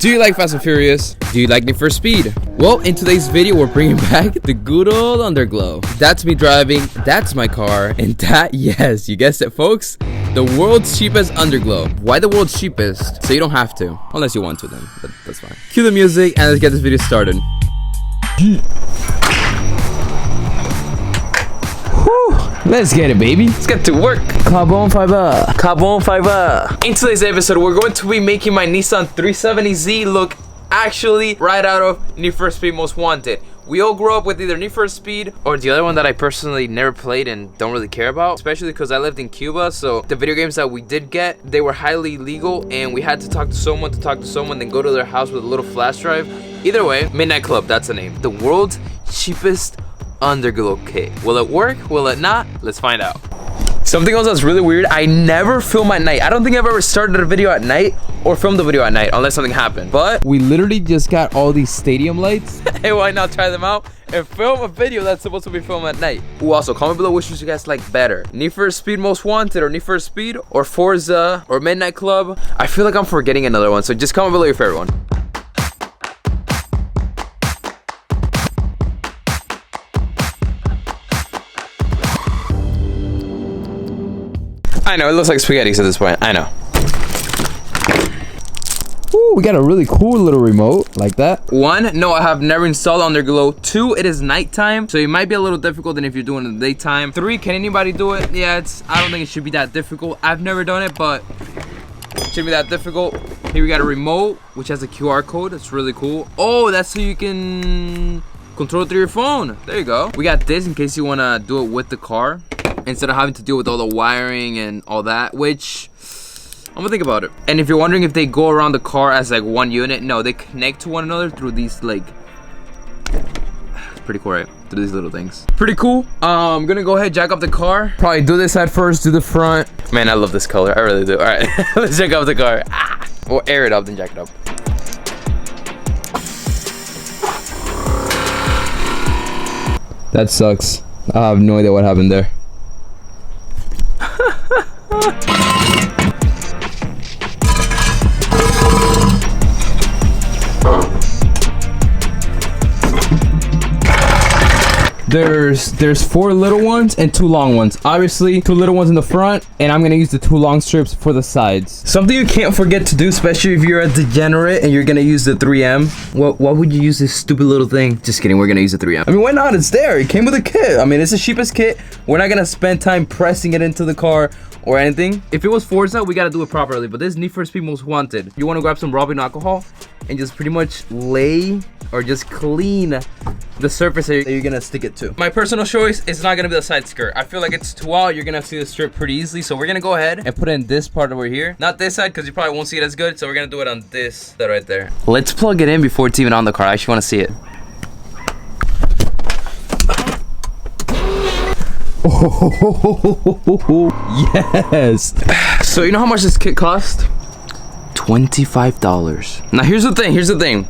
Do you like Fast and Furious? Do you like Need for Speed? Well, in today's video, we're bringing back the good old Underglow. That's me driving, that's my car, and that, yes, you guessed it, folks, the world's cheapest Underglow. Why the world's cheapest? So you don't have to, unless you want to then, but that's fine. Cue the music, and let's get this video started. Let's get it, baby. Let's get to work. Carbon fiber. Carbon fiber. In today's episode, we're going to be making my Nissan 370Z look actually right out of Need for Speed Most Wanted. We all grew up with either Need for Speed or the other one that I personally never played and don't really care about, especially because I lived in Cuba, so the video games that we did get, they were highly illegal and we had to talk to someone then go to their house with a little flash drive. Either way, Midnight Club, that's the name. The world's cheapest Underglow kit. Will it work? Will it not? Let's find out. Something else that's really weird, I never film at night. I don't think I've ever started a video at night or filmed a video at night unless something happened. But we literally just got all these stadium lights. Hey, why not try them out and film a video that's supposed to be filmed at night? Ooh, also comment below which ones you guys like better. Need for Speed Most Wanted or Need for Speed or Forza or Midnight Club. I feel like I'm forgetting another one, so just comment below your favorite one. I know, it looks like spaghettis at this point. I know. Ooh, we got a really cool little remote like that. One, no, I have never installed Underglow. Two, it is nighttime, so it might be a little difficult than if you're doing it in the daytime. Three, can anybody do it? Yeah, I don't think it should be that difficult. I've never done it, but it shouldn't be that difficult. Here we got a remote, which has a QR code. It's really cool. Oh, that's so you can control it through your phone. There you go. We got this in case you want to do it with the car, instead of having to deal with all the wiring and all that, which I'm gonna think about it. And if you're wondering if they go around the car as like one unit, no, they connect to one another through these like, it's pretty cool, right? Through these little things. Pretty cool. I'm gonna go ahead, jack up the car. Probably do this side first, do the front. Man, I love this color, I really do. All right, let's jack up the car. Or air it up, then jack it up. That sucks. I have no idea what happened there. There's 4 little ones and 2 long ones. Obviously, 2 little ones in the front, and I'm gonna use the 2 long strips for the sides. Something you can't forget to do, especially if you're a degenerate and you're gonna use the 3M. Why would you use this stupid little thing? Just kidding, we're gonna use the 3M. I mean, why not? It's there. It came with a kit. I mean, it's the cheapest kit. We're not gonna spend time pressing it into the car or anything. If it was Forza, we gotta do it properly, but this Need for Speed Most Wanted. You wanna grab some rubbing alcohol and just pretty much lay or just clean the surface that you're gonna stick it to. My personal choice is not gonna be the side skirt. I feel like it's too out. You're gonna see the strip pretty easily, so we're gonna go ahead and put it in this part over here. Not this side, because you probably won't see it as good, so we're gonna do it on this side right there. Let's plug it in before it's even on the car. I actually wanna see it. Oh, yes. So you know how much this kit cost? $25. Now here's the thing.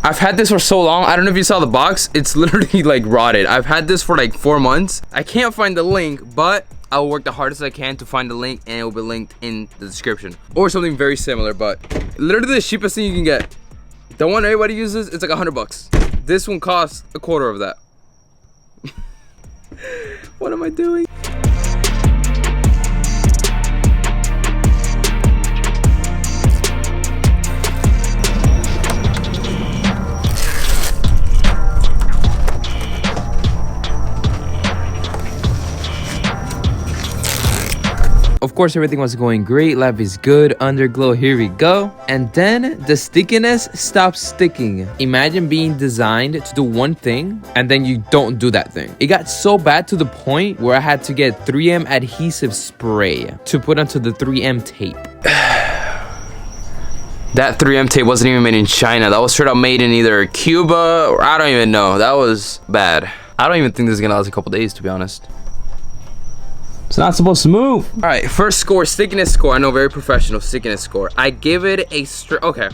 I've had this for so long. I don't know if you saw the box. It's literally like rotted. I've had this for like 4 months. I can't find the link, but I will work the hardest I can to find the link, and it will be linked in the description. Or something very similar, but literally the cheapest thing you can get. The one everybody uses, it's like $100. This one costs a quarter of that. What am I doing? Of course, everything was going great. Life is good. Underglow, here we go. And then the stickiness stopped sticking. Imagine being designed to do one thing and then you don't do that thing. It got so bad to the point where I had to get 3M adhesive spray to put onto the 3M tape. That 3M tape wasn't even made in China. That was straight up made in either Cuba or I don't even know. That was bad. I don't even think this is gonna last a couple days, to be honest. It's not supposed to move. All right, first score, stickiness score. I know, very professional stickiness score. I give it a okay,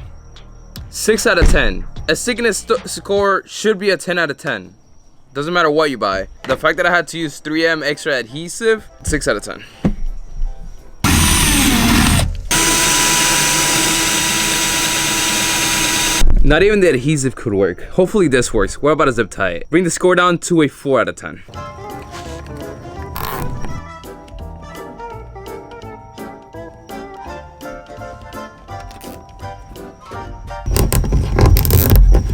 6 out of 10. A stickiness score should be a 10 out of 10. Doesn't matter what you buy. The fact that I had to use 3M extra adhesive, 6 out of 10. Not even the adhesive could work. Hopefully this works. What about a zip tie? Bring the score down to a 4 out of 10.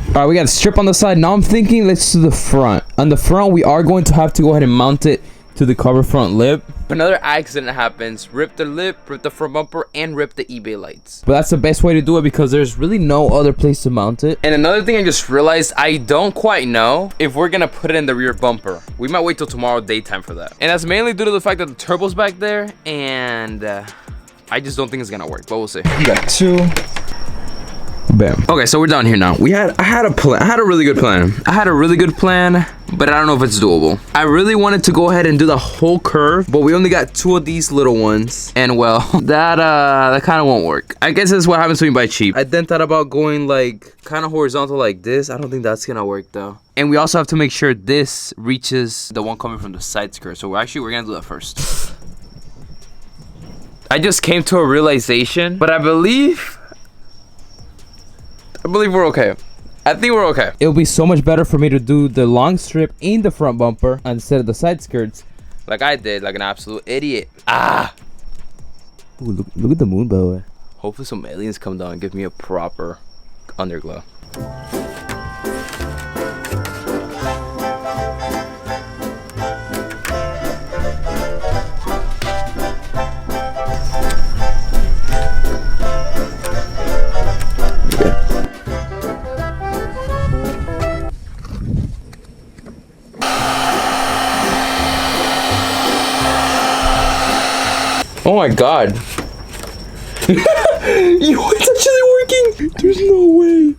All right, we got a strip on the side. Now I'm thinking let's do the front. On the front, we are going to have to go ahead and mount it to the cover front lip. If another accident happens, rip the lip, rip the front bumper, and rip the eBay lights. But that's the best way to do it because there's really no other place to mount it. And another thing I just realized, I don't quite know if we're gonna put it in the rear bumper. We might wait till tomorrow daytime for that. And that's mainly due to the fact that the turbo's back there, and I just don't think it's gonna work, but we'll see. We got 2. Bam. Okay, so we're down here now. I had a really good plan. But I don't know if it's doable. I really wanted to go ahead and do the whole curve, but we only got 2 of these little ones. And well, that kind of won't work. I guess that's what happens when you buy cheap. I then thought about going like kind of horizontal like this. I don't think that's gonna work though. And we also have to make sure this reaches the one coming from the side skirt. So we're gonna do that first. I just came to a realization, but I believe we're okay. I think we're okay. It'll be so much better for me to do the long strip in the front bumper instead of the side skirts, like I did, like an absolute idiot. Ooh, look at the moon, by the way. Hopefully some aliens come down and give me a proper underglow. Oh my god. Yo, it's actually working. There's no way.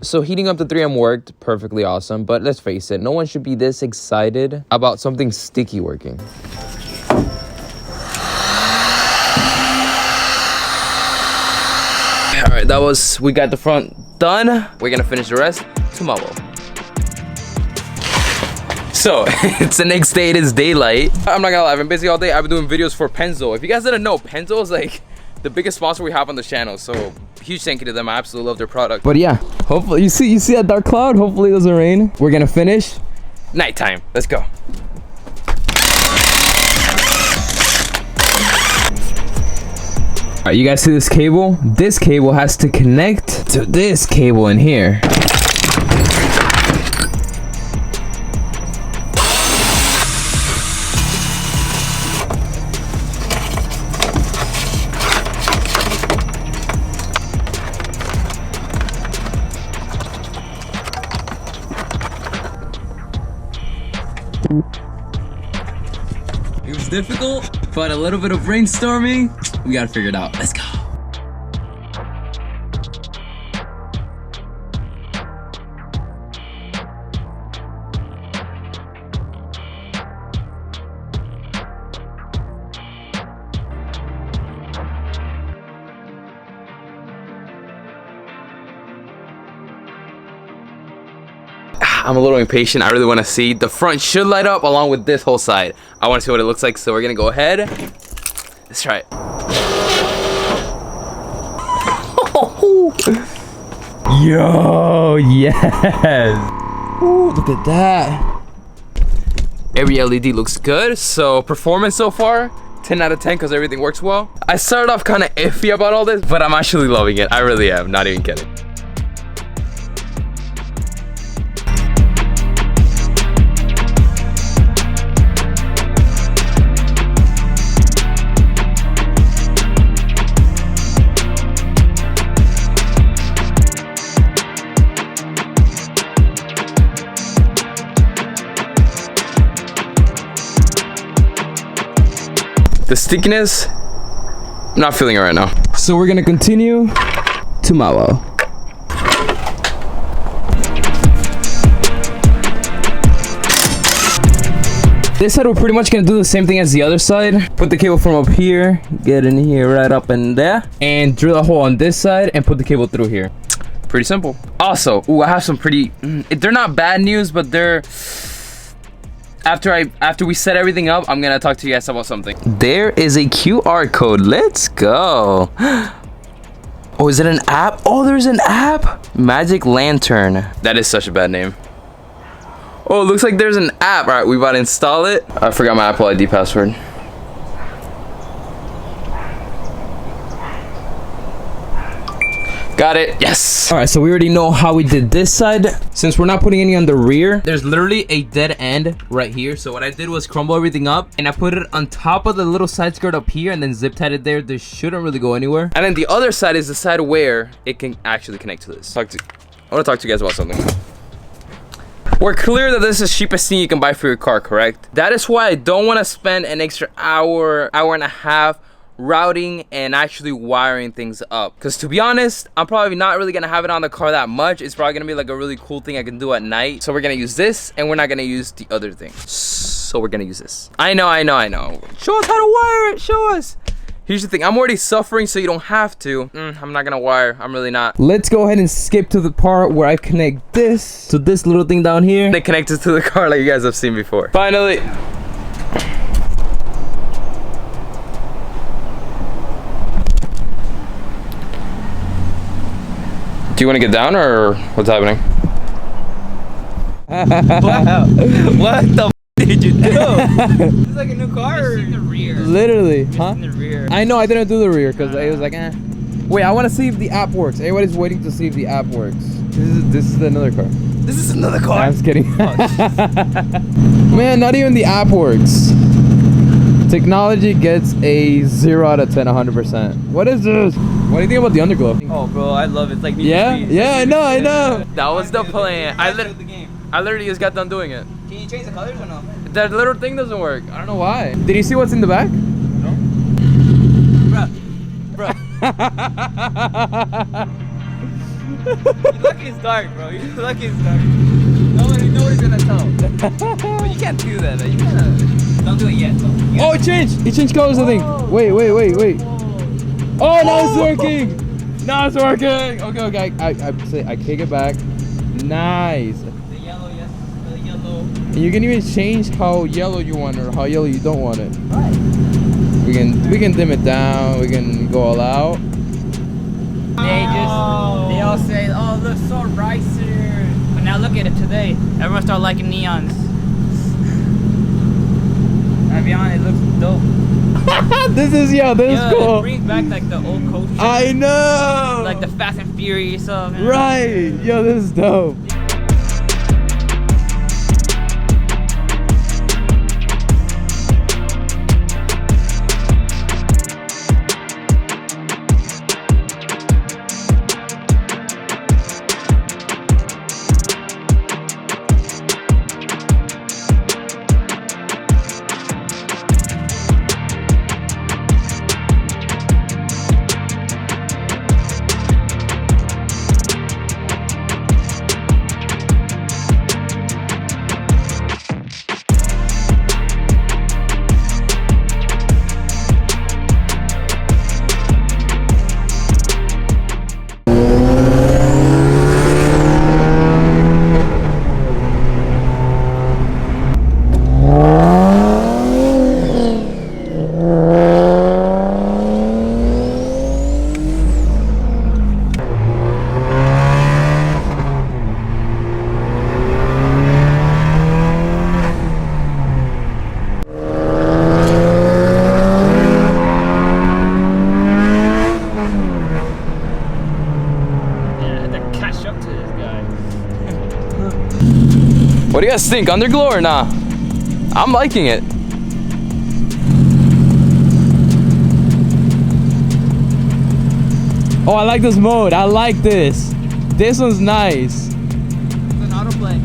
So heating up the 3M worked perfectly awesome, but let's face it, no one should be this excited about something sticky working. All right, we got the front done. We're gonna finish the rest tomorrow. So, it's the next day, it is daylight. I'm not gonna lie, I've been busy all day. I've been doing videos for Penzo. If you guys didn't know, Penzo is like the biggest sponsor we have on the channel. So, huge thank you to them. I absolutely love their product. But yeah, hopefully, you see that dark cloud? Hopefully it doesn't rain. We're gonna finish nighttime. Let's go. All right, you guys see this cable? This cable has to connect to this cable in here. It was difficult, but a little bit of brainstorming, we gotta figure it out. Let's go. I'm a little impatient. I really want to see. The front should light up along with this whole side. I want to see what it looks like, so we're gonna go ahead. Let's try it. Yo, yes. Ooh, look at that. Every LED looks good. So performance so far, 10 out of 10 because everything works well. I started off kind of iffy about all this, but I'm actually loving it. I really am, not even kidding. The stickiness, I'm not feeling it right now. So we're gonna continue tomorrow. This side we're pretty much gonna do the same thing as the other side. Put the cable from up here, get in here right up in there, and drill a hole on this side and put the cable through here. Pretty simple. Also, ooh, I have some pretty, they're not bad news, but they're, after we set everything up, I'm gonna talk to you guys about something. There is a QR code. Let's go. Oh, Oh, is it an app? Oh, there's an app. Magic Lantern. That is such a bad name. Oh, it looks like there's an app. All right, we about to install it. I forgot my Apple ID password. Got it. Yes. All right, so we already know how we did this side. Since we're not putting any on the rear, there's literally a dead end right here. So what I did was crumble everything up and I put it on top of the little side skirt up here and then zip tied it there. This shouldn't really go anywhere. And then the other side is the side where it can actually connect to this. I want to talk to you guys about something. We're clear that this is the cheapest thing you can buy for your car, correct? That is why I don't want to spend an extra hour and a half routing and actually wiring things up, because to be honest, I'm probably not really gonna have it on the car that much. It's probably gonna be like a really cool thing I can do at night. So we're gonna use this and we're not gonna use the other thing. So we're gonna use this. I know. Show us how to wire it. Show us. Here's the thing, I'm already suffering, so you don't have to. I'm not gonna wire, I'm really not. Let's go ahead and skip to the part where I connect this to this little thing down here. They connect it to the car like you guys have seen before. Finally. Do you want to get down or what's happening? Wow. What the f did you do? This is like a new car. In the rear. Literally, huh? In the rear. I know, I didn't do the rear because it was like, eh. Wait, I want to see if the app works. Everybody's waiting to see if the app works. This is another car. This is another car? I'm just kidding. Man, not even the app works. Technology gets a 0 out of 10, 100%. What is this? What do you think about the Underglow? Oh, bro, I love it. It's like yeah, I know. That was the plan. I literally just got done doing it. Can you change the colors or no? That little thing doesn't work. I don't know why. Did you see what's in the back? No. Bruh. You're lucky it's dark, bro. You're lucky it's dark. Nobody's gonna tell. But you can't do that. You can't. Don't do it yet, though. Oh, it changed. It changed colors, I think. Wait. Oh, now it's working. Now it's working. Okay. I kick it back. Nice. The yellow, yes. The yellow. And you can even change how yellow you want or how yellow you don't want it. Right. We can dim it down. We can go all out. They all say, oh, it looks so brighter. But now look at it today. Everyone start liking neons. I'll be honest, it looks dope. This is cool. It brings back like the old culture. I know. Like the Fast and Furious stuff. Man. Right. Yo, this is dope. What do you guys think? Underglow or nah? I'm liking it. Oh, I like this mode. I like this. This one's nice. It's an autoplay.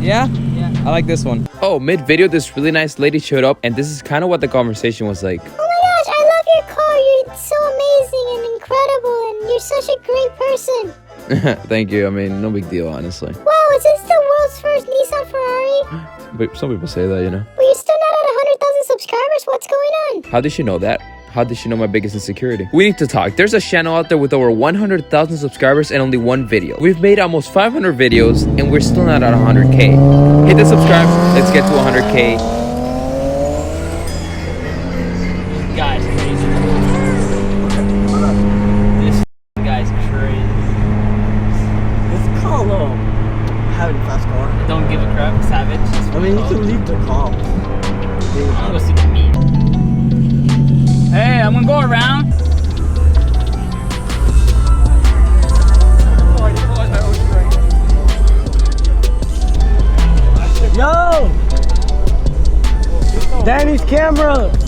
Yeah? Yeah. I like this one. Oh, mid-video, this really nice lady showed up, and this is kind of what the conversation was like. Oh my gosh, I love your car. You're so amazing and incredible, and you're such a great person. Thank you. I mean, no big deal, honestly. Wow, is this the world's first Nissan Ferrari? But some people say that, you know. But you're still not at 100,000 subscribers. What's going on? How did she know that? How did she know my biggest insecurity? We need to talk. There's a channel out there with over 100,000 subscribers and only one video. We've made almost 500 videos and we're still not at 100K. Hit the subscribe. Let's get to 100K. Guys, this guy's Hello. Having a fast car. Don't give a crap, savage. I mean, you can leave the car. I'm gonna see the meat. Hey, I'm gonna go around. Yo! Danny's camera!